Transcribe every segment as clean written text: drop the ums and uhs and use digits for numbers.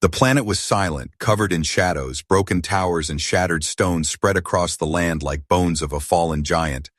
The planet was silent, covered in shadows. Broken towers and shattered stones spread across the land like bones of a fallen giant.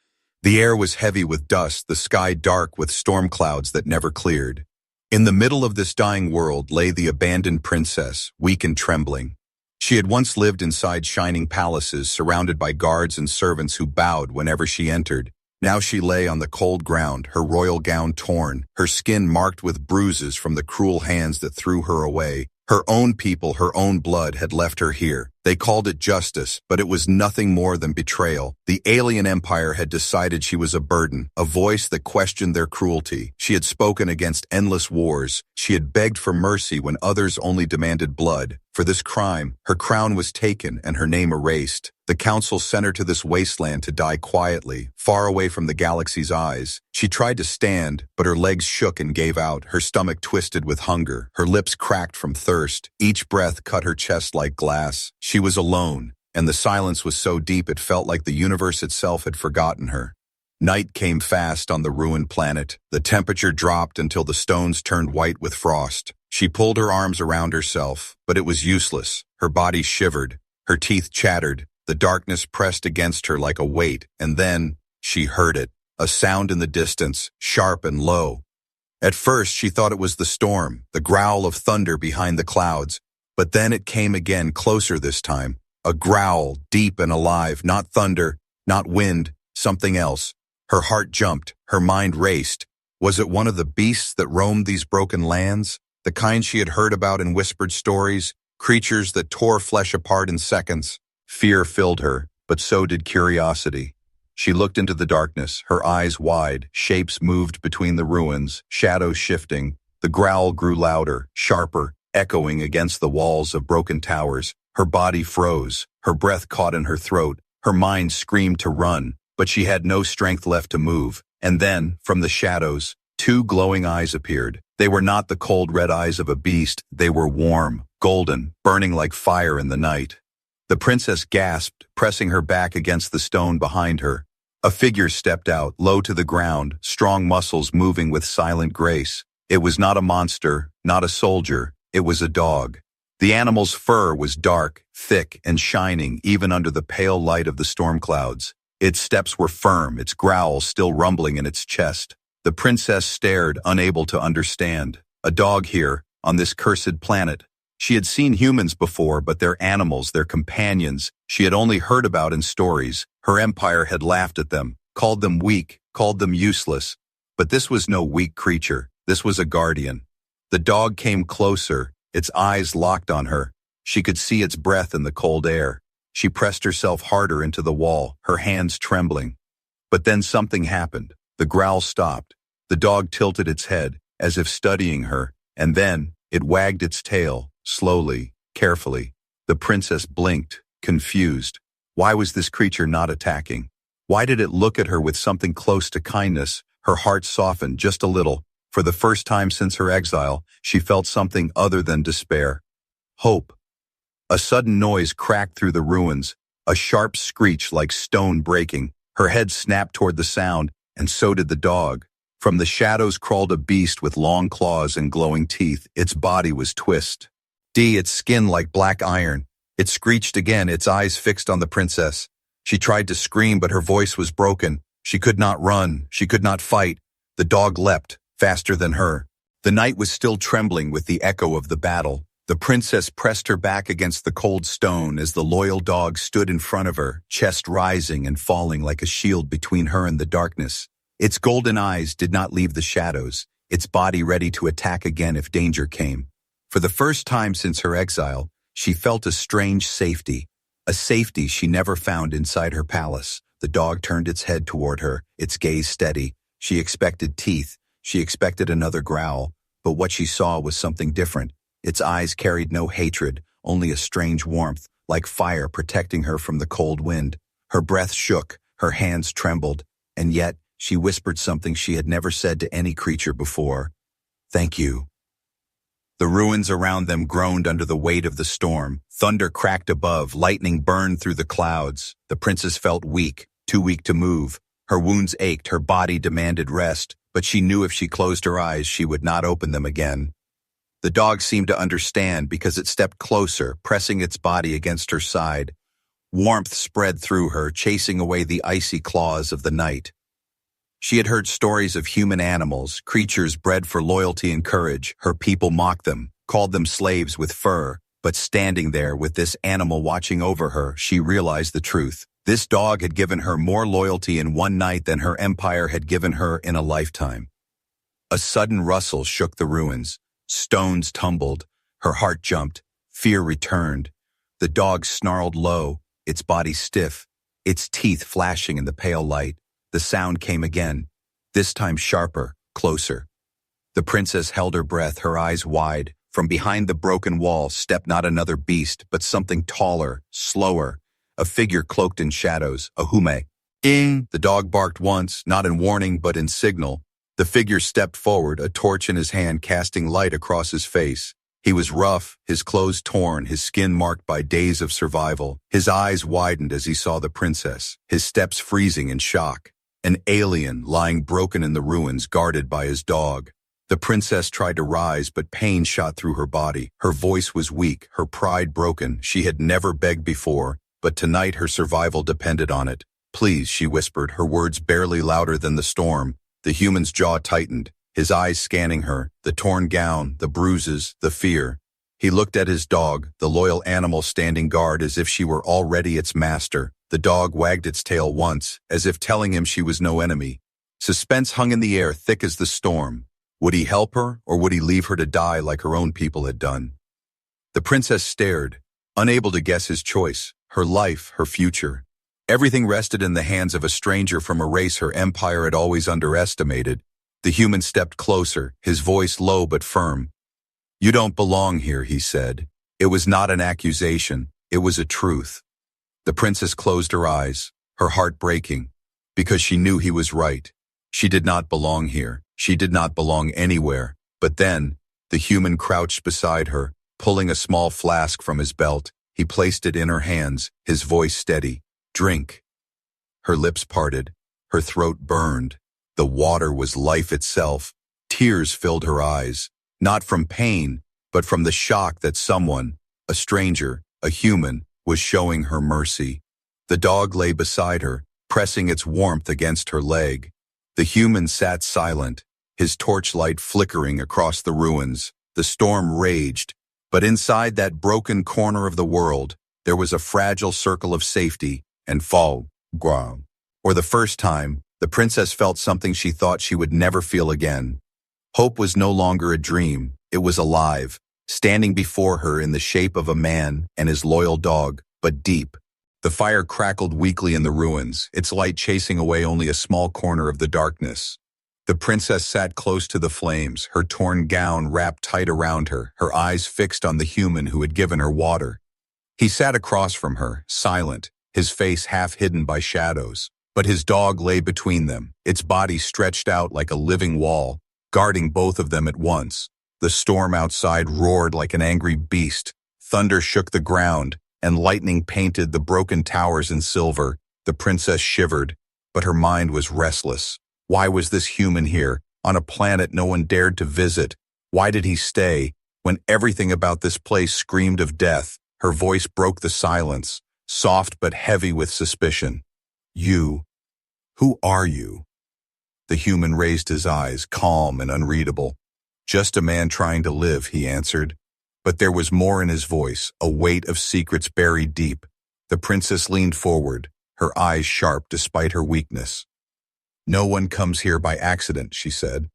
The air was heavy with dust, the sky dark with storm clouds that never cleared. In the middle of this dying world lay the abandoned princess, weak and trembling. She had once lived inside shining palaces, surrounded by guards and servants who bowed whenever she entered. Now she lay on the cold ground, her royal gown torn, her skin marked with bruises from the cruel hands that threw her away. Her own people, her own blood had left her here. They called it justice, but it was nothing more than betrayal. The alien empire had decided she was a burden, a voice that questioned their cruelty. She had spoken against endless wars. She had begged for mercy when others only demanded blood. For this crime, her crown was taken and her name erased. The council sent her to this wasteland to die quietly, far away from the galaxy's eyes. She tried to stand, but her legs shook and gave out, her stomach twisted with hunger, her lips cracked from thirst. Each breath cut her chest like glass. She was alone, and the silence was so deep it felt like the universe itself had forgotten her. Night came fast on the ruined planet. The temperature dropped until the stones turned white with frost. She pulled her arms around herself, but it was useless. Her body shivered, her teeth chattered. The darkness pressed against her like a weight, and then she heard it, a sound in the distance, sharp and low. At first she thought it was the storm, the growl of thunder behind the clouds, but then it came again, closer this time, a growl, deep and alive, not thunder, not wind, something else. Her heart jumped, her mind raced. Was it one of the beasts that roamed these broken lands? The kind she had heard about in whispered stories, creatures that tore flesh apart in seconds. Fear filled her, but so did curiosity. She looked into the darkness, her eyes wide, shapes moved between the ruins, shadows shifting. The growl grew louder, sharper, echoing against the walls of broken towers. Her body froze, her breath caught in her throat, her mind screamed to run, but she had no strength left to move. And then, from the shadows, two glowing eyes appeared. They were not the cold red eyes of a beast, they were warm, golden, burning like fire in the night. The princess gasped, pressing her back against the stone behind her. A figure stepped out, low to the ground, strong muscles moving with silent grace. It was not a monster, not a soldier, it was a dog. The animal's fur was dark, thick, and shining even under the pale light of the storm clouds. Its steps were firm, its growl still rumbling in its chest. The princess stared, unable to understand. A dog here, on this cursed planet. She had seen humans before, but their animals, their companions, she had only heard about in stories. Her empire had laughed at them, called them weak, called them useless. But this was no weak creature. This was a guardian. The dog came closer, its eyes locked on her. She could see its breath in the cold air. She pressed herself harder into the wall, her hands trembling. But then something happened. The growl stopped. The dog tilted its head, as if studying her, and then it wagged its tail, slowly, carefully. The princess blinked, confused. Why was this creature not attacking? Why did it look at her with something close to kindness? Her heart softened just a little. For the first time since her exile, she felt something other than despair. Hope. A sudden noise cracked through the ruins, a sharp screech like stone breaking. Her head snapped toward the sound, and so did the dog. From the shadows crawled a beast with long claws and glowing teeth. Its body was its skin like black iron. It screeched again, its eyes fixed on the princess. She tried to scream, but her voice was broken. She could not run. She could not fight. The dog leapt, faster than her. The night was still trembling with the echo of the battle. The princess pressed her back against the cold stone as the loyal dog stood in front of her, chest rising and falling like a shield between her and the darkness. Its golden eyes did not leave the shadows, its body ready to attack again if danger came. For the first time since her exile, she felt a strange safety, a safety she never found inside her palace. The dog turned its head toward her, its gaze steady. She expected teeth, she expected another growl, but what she saw was something different. Its eyes carried no hatred, only a strange warmth, like fire protecting her from the cold wind. Her breath shook, her hands trembled, and yet she whispered something she had never said to any creature before. "Thank you." The ruins around them groaned under the weight of the storm. Thunder cracked above, lightning burned through the clouds. The princess felt weak, too weak to move. Her wounds ached, her body demanded rest, but she knew if she closed her eyes, she would not open them again. The dog seemed to understand because it stepped closer, pressing its body against her side. Warmth spread through her, chasing away the icy claws of the night. She had heard stories of human animals, creatures bred for loyalty and courage. Her people mocked them, called them slaves with fur. But standing there with this animal watching over her, she realized the truth. This dog had given her more loyalty in one night than her empire had given her in a lifetime. A sudden rustle shook the ruins. Stones tumbled. Her heart jumped. Fear returned. The dog snarled low, its body stiff, its teeth flashing in the pale light. The sound came again, this time sharper, closer. The princess held her breath, her eyes wide. From behind the broken wall stepped not another beast, but something taller, slower, a figure cloaked in shadows, a hume. Ing! The dog barked once, not in warning but in signal. The figure stepped forward, a torch in his hand casting light across his face. He was rough, his clothes torn, his skin marked by days of survival. His eyes widened as he saw the princess, his steps freezing in shock. An alien lying broken in the ruins, guarded by his dog. The princess tried to rise, but pain shot through her body. Her voice was weak, her pride broken. She had never begged before, but tonight her survival depended on it. Please, she whispered, her words barely louder than the storm. The human's jaw tightened, his eyes scanning her, the torn gown, the bruises, the fear. He looked at his dog, the loyal animal standing guard as if she were already its master. The dog wagged its tail once, as if telling him she was no enemy. Suspense hung in the air, thick as the storm. Would he help her, or would he leave her to die like her own people had done? The princess stared, unable to guess his choice, her life, her future. Everything rested in the hands of a stranger from a race her empire had always underestimated. The human stepped closer, his voice low but firm. "You don't belong here," he said. It was not an accusation, it was a truth. The princess closed her eyes, her heart breaking, because she knew he was right. She did not belong here. She did not belong anywhere. But then, the human crouched beside her, pulling a small flask from his belt. He placed it in her hands, his voice steady. "Drink." Her lips parted, her throat burned. The water was life itself. Tears filled her eyes, not from pain, but from the shock that someone, a stranger, a human, was showing her mercy. The dog lay beside her, pressing its warmth against her leg. The human sat silent, his torchlight flickering across the ruins. The storm raged, but inside that broken corner of the world, there was a fragile circle of safety and fall. For the first time, the princess felt something she thought she would never feel again. Hope was no longer a dream, it was alive, standing before her in the shape of a man and his loyal dog, but deep. The fire crackled weakly in the ruins, its light chasing away only a small corner of the darkness. The princess sat close to the flames, her torn gown wrapped tight around her, her eyes fixed on the human who had given her water. He sat across from her, silent, his face half hidden by shadows. But his dog lay between them, its body stretched out like a living wall, guarding both of them at once. The storm outside roared like an angry beast. Thunder shook the ground, and lightning painted the broken towers in silver. The princess shivered, but her mind was restless. Why was this human here, on a planet no one dared to visit? Why did he stay, when everything about this place screamed of death? Her voice broke the silence, soft but heavy with suspicion. "You. Who are you?" The human raised his eyes, calm and unreadable. "Just a man trying to live," he answered. But there was more in his voice, a weight of secrets buried deep. The princess leaned forward, her eyes sharp despite her weakness. "No one comes here by accident," she said.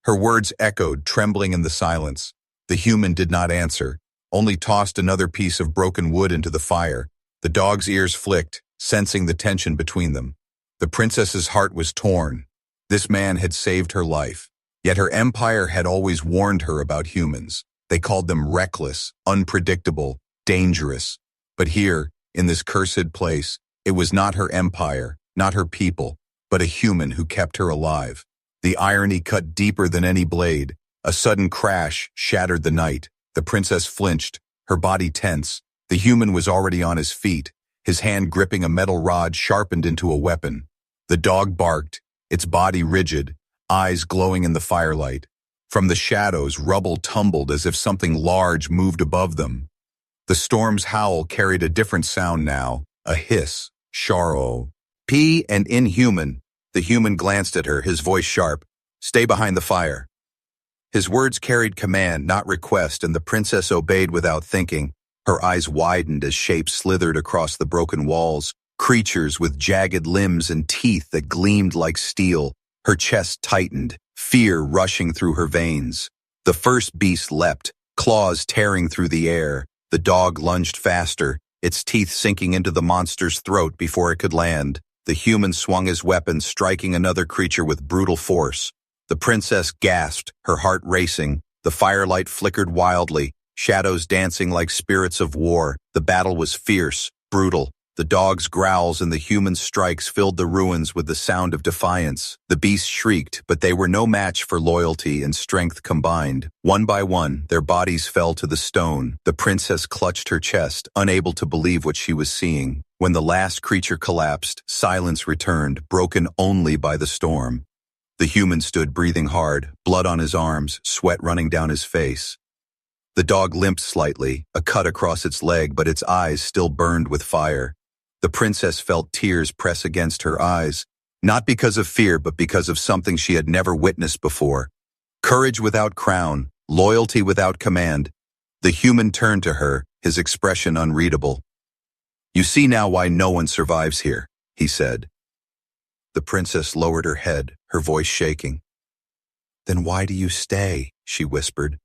Her words echoed, trembling in the silence. The human did not answer, only tossed another piece of broken wood into the fire. The dog's ears flicked, sensing the tension between them. The princess's heart was torn. This man had saved her life, yet her empire had always warned her about humans. They called them reckless, unpredictable, dangerous. But here, in this cursed place, it was not her empire, not her people, but a human who kept her alive. The irony cut deeper than any blade. A sudden crash shattered the night. The princess flinched, her body tense. The human was already on his feet, his hand gripping a metal rod sharpened into a weapon. The dog barked, its body rigid, eyes glowing in the firelight. From the shadows, rubble tumbled as if something large moved above them. The storm's howl carried a different sound now, a hiss, Sharo. P and inhuman. The human glanced at her, his voice sharp. Stay behind the fire. His words carried command, not request, and the princess obeyed without thinking. Her eyes widened as shapes slithered across the broken walls, creatures with jagged limbs and teeth that gleamed like steel. Her chest tightened, fear rushing through her veins. The first beast leapt, claws tearing through the air. The dog lunged faster, its teeth sinking into the monster's throat before it could land. The human swung his weapon, striking another creature with brutal force. The princess gasped, her heart racing. The firelight flickered wildly, shadows dancing like spirits of war. The battle was fierce, brutal. The dog's growls and the human strikes filled the ruins with the sound of defiance. The beasts shrieked, but they were no match for loyalty and strength combined. One by one, their bodies fell to the stone. The princess clutched her chest, unable to believe what she was seeing. When the last creature collapsed, silence returned, broken only by the storm. The human stood breathing hard, blood on his arms, sweat running down his face. The dog limped slightly, a cut across its leg, but its eyes still burned with fire. The princess felt tears press against her eyes, not because of fear, but because of something she had never witnessed before. Courage without crown, loyalty without command. The human turned to her, his expression unreadable. You see now why no one survives here, he said. The princess lowered her head, her voice shaking. Then why do you stay? She whispered.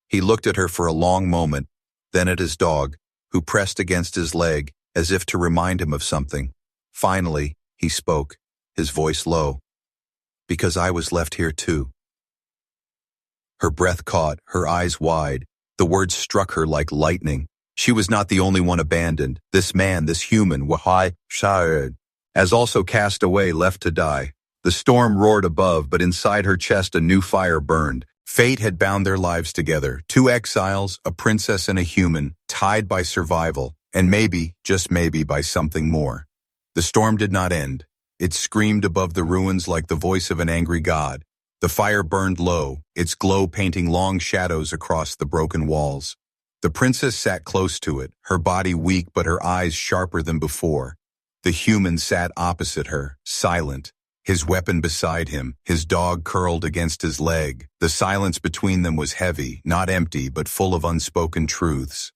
He looked at her for a long moment, then at his dog, who pressed against his leg, as if to remind him of something. Finally, he spoke, his voice low. Because I was left here too. Her breath caught, her eyes wide. The words struck her like lightning. She was not the only one abandoned. This man, this human, HFY Sci-Fi, as also cast away, left to die. The storm roared above, but inside her chest a new fire burned. Fate had bound their lives together. Two exiles, a princess and a human, tied by survival. And maybe, just maybe, by something more. The storm did not end. It screamed above the ruins like the voice of an angry god. The fire burned low, its glow painting long shadows across the broken walls. The princess sat close to it, her body weak but her eyes sharper than before. The human sat opposite her, silent, his weapon beside him, his dog curled against his leg. The silence between them was heavy, not empty, but full of unspoken truths.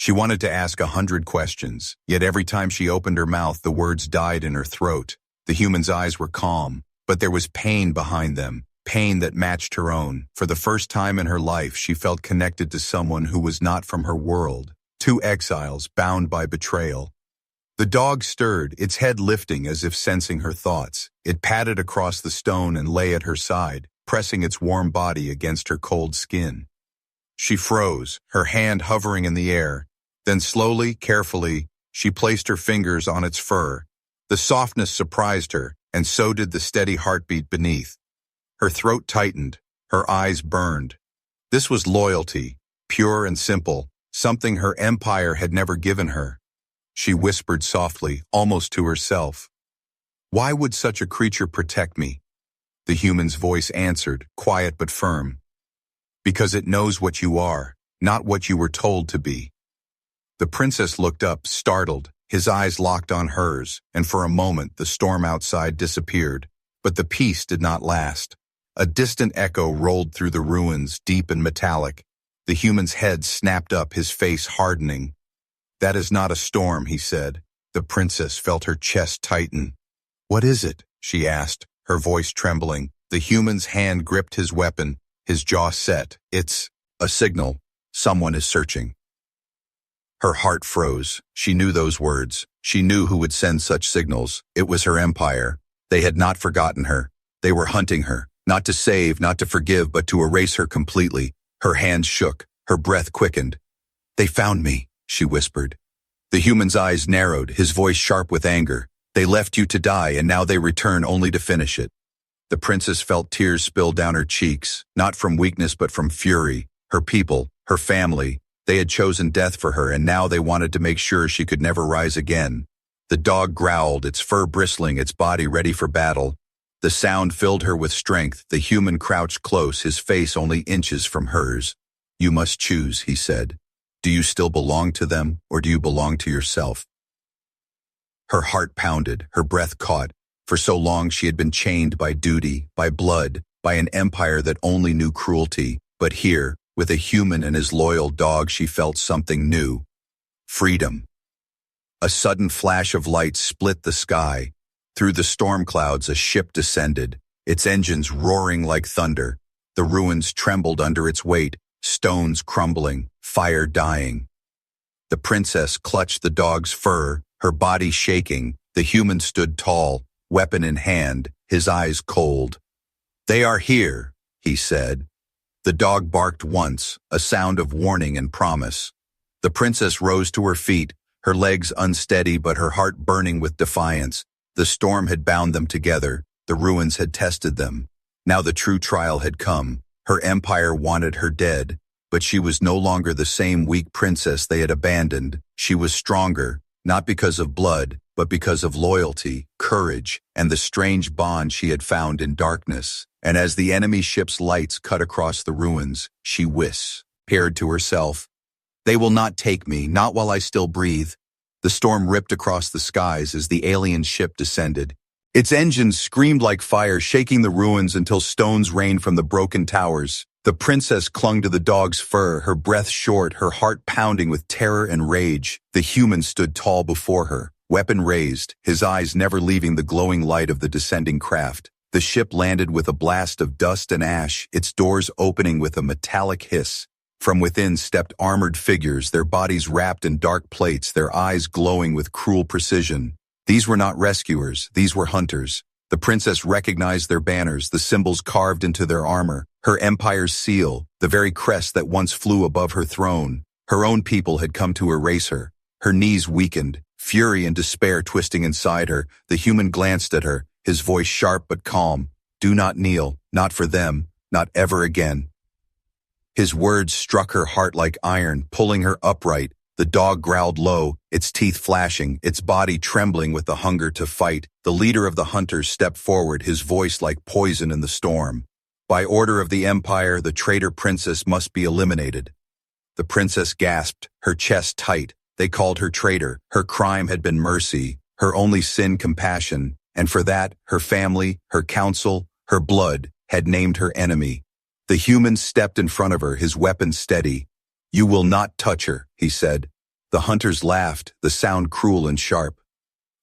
She wanted to ask 100 questions, yet every time she opened her mouth, the words died in her throat. The human's eyes were calm, but there was pain behind them, pain that matched her own. For the first time in her life, she felt connected to someone who was not from her world. Two exiles, bound by betrayal. The dog stirred, its head lifting as if sensing her thoughts. It padded across the stone and lay at her side, pressing its warm body against her cold skin. She froze, her hand hovering in the air. Then slowly, carefully, she placed her fingers on its fur. The softness surprised her, and so did the steady heartbeat beneath. Her throat tightened, her eyes burned. This was loyalty, pure and simple, something her empire had never given her. She whispered softly, almost to herself. Why would such a creature protect me? The human's voice answered, quiet but firm. Because it knows what you are, not what you were told to be. The princess looked up, startled, his eyes locked on hers, and for a moment the storm outside disappeared. But the peace did not last. A distant echo rolled through the ruins, deep and metallic. The human's head snapped up, his face hardening. That is not a storm, he said. The princess felt her chest tighten. What is it? She asked, her voice trembling. The human's hand gripped his weapon, his jaw set. It's a signal. Someone is searching. Her heart froze. She knew those words. She knew who would send such signals. It was her empire. They had not forgotten her. They were hunting her, not to save, not to forgive, but to erase her completely. Her hands shook. Her breath quickened. They found me, she whispered. The human's eyes narrowed, his voice sharp with anger. They left you to die, and now they return only to finish it. The princess felt tears spill down her cheeks, not from weakness but from fury. Her people, her family, they had chosen death for her, and now they wanted to make sure she could never rise again. The dog growled, its fur bristling, its body ready for battle. The sound filled her with strength. The human crouched close, his face only inches from hers. "You must choose," he said. "Do you still belong to them, or do you belong to yourself?" Her heart pounded, her breath caught. For so long she had been chained by duty, by blood, by an empire that only knew cruelty. But here, with a human and his loyal dog, she felt something new. Freedom. A sudden flash of light split the sky. Through the storm clouds a ship descended, its engines roaring like thunder. The ruins trembled under its weight, stones crumbling, fire dying. The princess clutched the dog's fur, her body shaking. The human stood tall, weapon in hand, his eyes cold. "They are here," he said. The dog barked once, a sound of warning and promise. The princess rose to her feet, her legs unsteady but her heart burning with defiance. The storm had bound them together, the ruins had tested them. Now the true trial had come. Her empire wanted her dead, but she was no longer the same weak princess they had abandoned. She was stronger, not because of blood, but because of loyalty, courage, and the strange bond she had found in darkness. And as the enemy ship's lights cut across the ruins, she whispered to herself, "They will not take me, not while I still breathe." The storm ripped across the skies as the alien ship descended. Its engines screamed like fire, shaking the ruins until stones rained from the broken towers. The princess clung to the dog's fur, her breath short, her heart pounding with terror and rage. The human stood tall before her, weapon raised, his eyes never leaving the glowing light of the descending craft. The ship landed with a blast of dust and ash, its doors opening with a metallic hiss. From within stepped armored figures, their bodies wrapped in dark plates, their eyes glowing with cruel precision. These were not rescuers, these were hunters. The princess recognized their banners, the symbols carved into their armor, her empire's seal, the very crest that once flew above her throne. Her own people had come to erase her. Her knees weakened, fury and despair twisting inside her. The human glanced at her, his voice sharp but calm. "Do not kneel, not for them, not ever again." His words struck her heart like iron, pulling her upright. The dog growled low, its teeth flashing, its body trembling with the hunger to fight. The leader of the hunters stepped forward, his voice like poison in the storm. "By order of the Empire, the traitor princess must be eliminated." The princess gasped, her chest tight. They called her traitor. Her crime had been mercy, her only sin compassion, and for that, her family, her council, her blood, had named her enemy. The human stepped in front of her, his weapon steady. "You will not touch her," he said. The hunters laughed, the sound cruel and sharp.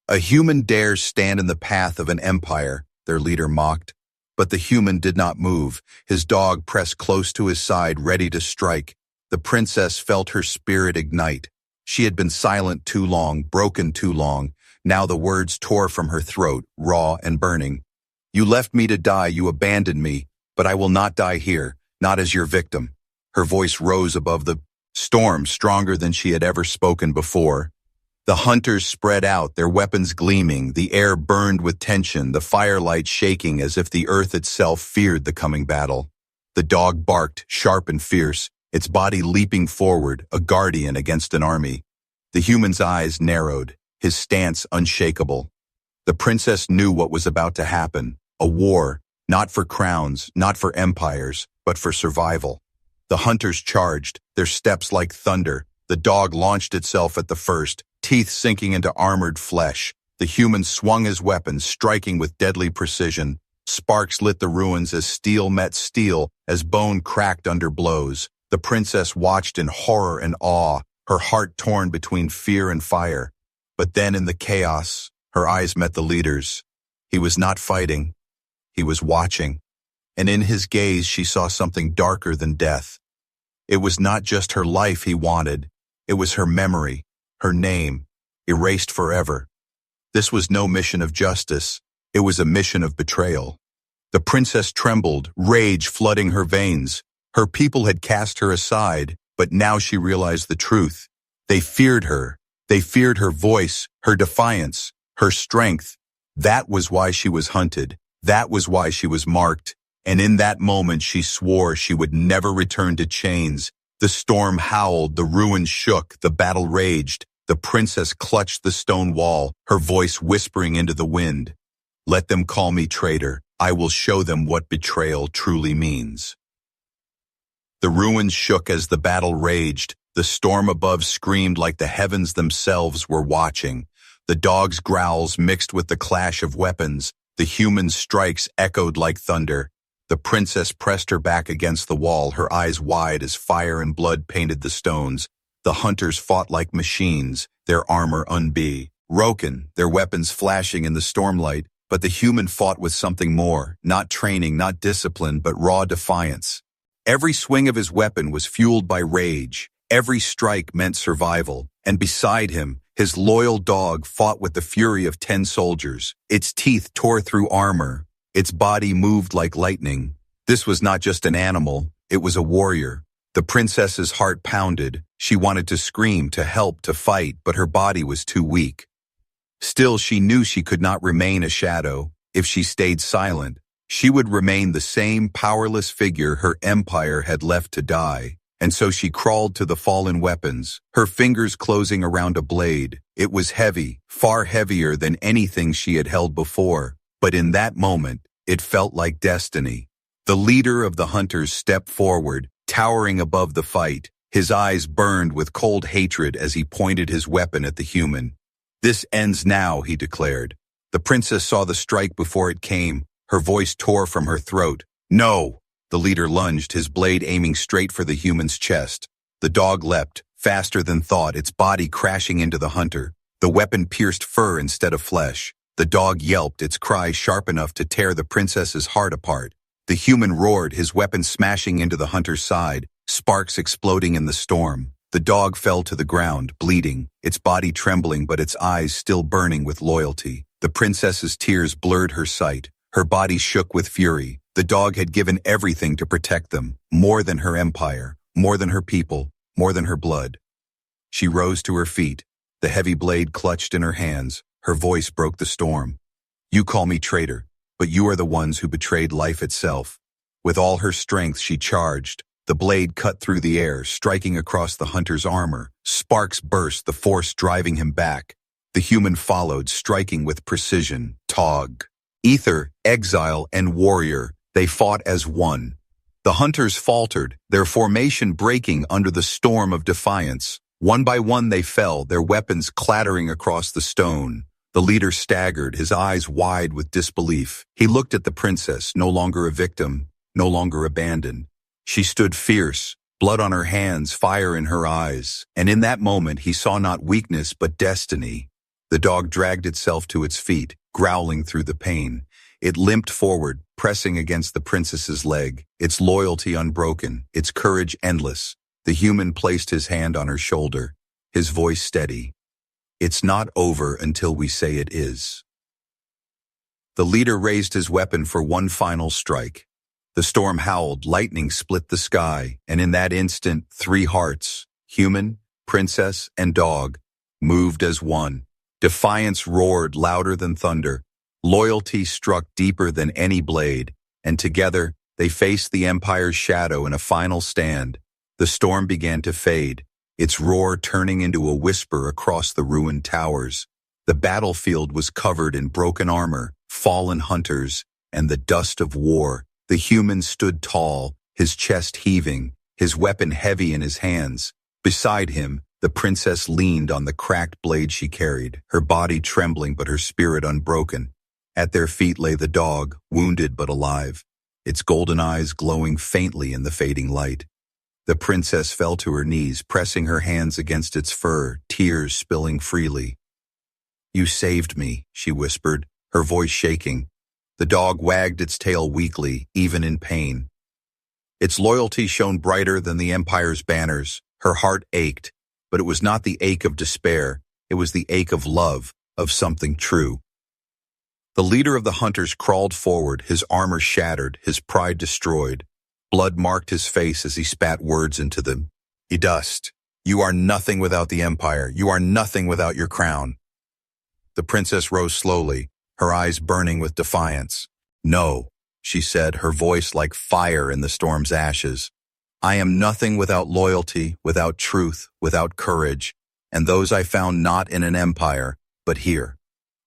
"A human dares stand in the path of an empire," their leader mocked. But the human did not move, his dog pressed close to his side, ready to strike. The princess felt her spirit ignite. She had been silent too long, broken too long. Now the words tore from her throat, raw and burning. "You left me to die, you abandoned me, but I will not die here, not as your victim." Her voice rose above the storm, stronger than she had ever spoken before. The hunters spread out, their weapons gleaming, the air burned with tension, the firelight shaking as if the earth itself feared the coming battle. The dog barked, sharp and fierce, its body leaping forward, a guardian against an army. The human's eyes narrowed, his stance unshakable. The princess knew what was about to happen, a war, not for crowns, not for empires, but for survival. The hunters charged, their steps like thunder. The dog launched itself at the first, teeth sinking into armored flesh. The human swung his weapon, striking with deadly precision. Sparks lit the ruins as steel met steel, as bone cracked under blows. The princess watched in horror and awe, her heart torn between fear and fire. But then in the chaos, her eyes met the leader's. He was not fighting. He was watching. And in his gaze she saw something darker than death. It was not just her life he wanted. It was her memory, her name, erased forever. This was no mission of justice. It was a mission of betrayal. The princess trembled, rage flooding her veins. Her people had cast her aside, but now she realized the truth. They feared her. They feared her voice, her defiance, her strength. That was why she was hunted. That was why she was marked. And in that moment she swore she would never return to chains. The storm howled, the ruins shook, the battle raged. The princess clutched the stone wall, her voice whispering into the wind. "Let them call me traitor. I will show them what betrayal truly means. The ruins shook as the battle raged. The storm above screamed like the heavens themselves were watching. The dog's growls mixed with the clash of weapons. The human strikes echoed like thunder. The princess pressed her back against the wall, her eyes wide as fire and blood painted the stones. The hunters fought like machines, their armor broken, their weapons flashing in the stormlight. But the human fought with something more, not training, not discipline, but raw defiance. Every swing of his weapon was fueled by rage. Every strike meant survival. And beside him, his loyal dog fought with the fury of 10 soldiers. Its teeth tore through armor. Its body moved like lightning. This was not just an animal, it was a warrior. The princess's heart pounded. She wanted to scream, to help, to fight, but her body was too weak. Still, she knew she could not remain a shadow. If she stayed silent, she would remain the same powerless figure her empire had left to die. And so she crawled to the fallen weapons, her fingers closing around a blade. It was heavy, far heavier than anything she had held before. But in that moment, it felt like destiny. The leader of the hunters stepped forward, towering above the fight. His eyes burned with cold hatred as he pointed his weapon at the human. "This ends now," he declared. The princess saw the strike before it came. Her voice tore from her throat. "No!" The leader lunged, his blade aiming straight for the human's chest. The dog leapt, faster than thought, its body crashing into the hunter. The weapon pierced fur instead of flesh. The dog yelped, its cry sharp enough to tear the princess's heart apart. The human roared, his weapon smashing into the hunter's side, sparks exploding in the storm. The dog fell to the ground, bleeding, its body trembling but its eyes still burning with loyalty. The princess's tears blurred her sight. Her body shook with fury. The dog had given everything to protect them, more than her empire, more than her people, more than her blood. She rose to her feet, the heavy blade clutched in her hands. Her voice broke the storm. "You call me traitor, but you are the ones who betrayed life itself." With all her strength she charged. The blade cut through the air, striking across the hunter's armor. Sparks burst, the force driving him back. The human followed, striking with precision. Tog. Ether, exile, and warrior, they fought as one. The hunters faltered, their formation breaking under the storm of defiance. One by one they fell, their weapons clattering across the stone. The leader staggered, his eyes wide with disbelief. He looked at the princess, no longer a victim, no longer abandoned. She stood fierce, blood on her hands, fire in her eyes. And in that moment he saw not weakness but destiny. The dog dragged itself to its feet, growling through the pain. It limped forward, pressing against the princess's leg, its loyalty unbroken, its courage endless. The human placed his hand on her shoulder, his voice steady. "It's not over until we say it is." The leader raised his weapon for one final strike. The storm howled, lightning split the sky, and in that instant, 3 hearts, human, princess, and dog, moved as one. Defiance roared louder than thunder. Loyalty struck deeper than any blade, and together they faced the Empire's shadow in a final stand. The storm began to fade, its roar turning into a whisper across the ruined towers. The battlefield was covered in broken armor, fallen hunters, and the dust of war. The human stood tall, his chest heaving, his weapon heavy in his hands. Beside him, the princess leaned on the cracked blade she carried, her body trembling but her spirit unbroken. At their feet lay the dog, wounded but alive, its golden eyes glowing faintly in the fading light. The princess fell to her knees, pressing her hands against its fur, tears spilling freely. "You saved me," she whispered, her voice shaking. The dog wagged its tail weakly, even in pain. Its loyalty shone brighter than the Empire's banners. Her heart ached, but it was not the ache of despair. It was the ache of love, of something true. The leader of the hunters crawled forward, his armor shattered, his pride destroyed. Blood marked his face as he spat words into them. "You dust. You are nothing without the Empire. You are nothing without your crown." The princess rose slowly, her eyes burning with defiance. "No," she said, her voice like fire in the storm's ashes. "I am nothing without loyalty, without truth, without courage, and those I found not in an empire, but here."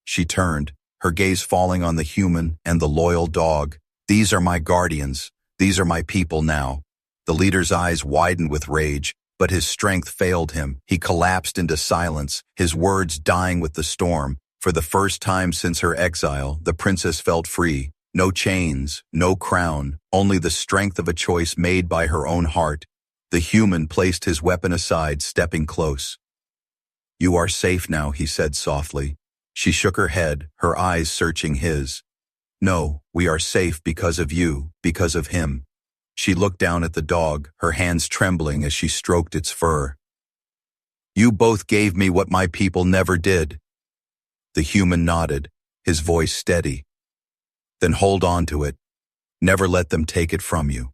She turned, her gaze falling on the human and the loyal dog. These are my guardians. These are my people now. The leader's eyes widened with rage, but his strength failed him. He collapsed into silence, his words dying with the storm. For the first time since her exile, the princess felt free. No chains, no crown, only the strength of a choice made by her own heart. The human placed his weapon aside, stepping close. "You are safe now," he said softly. She shook her head, her eyes searching his. "No, we are safe because of you, because of him." She looked down at the dog, her hands trembling as she stroked its fur. "You both gave me what my people never did." The human nodded, his voice steady. "Then hold on to it. Never let them take it from you."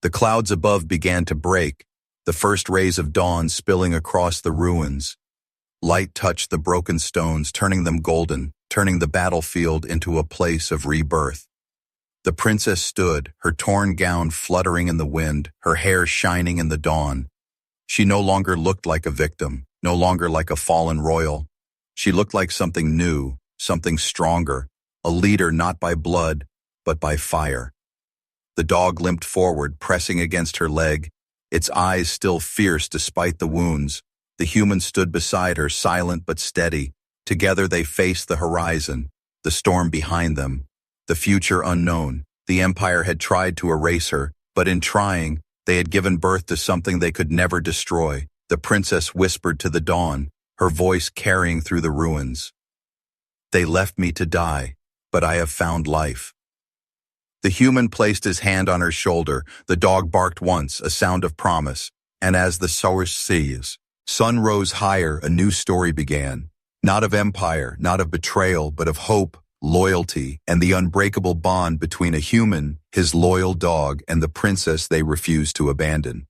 The clouds above began to break, the first rays of dawn spilling across the ruins. Light touched the broken stones, turning them golden, turning the battlefield into a place of rebirth. The princess stood, her torn gown fluttering in the wind, her hair shining in the dawn. She no longer looked like a victim, no longer like a fallen royal. She looked like something new, something stronger, a leader not by blood, but by fire. The dog limped forward, pressing against her leg, its eyes still fierce despite the wounds. The human stood beside her, silent but steady. Together they faced the horizon, the storm behind them, the future unknown. The empire had tried to erase her, but in trying, they had given birth to something they could never destroy. The princess whispered to the dawn, her voice carrying through the ruins. "They left me to die, but I have found life." The human placed his hand on her shoulder. The dog barked once, a sound of promise. And as the sun rose higher, a new story began. Not of empire, not of betrayal, but of hope, loyalty, and the unbreakable bond between a human, his loyal dog, and the princess they refused to abandon.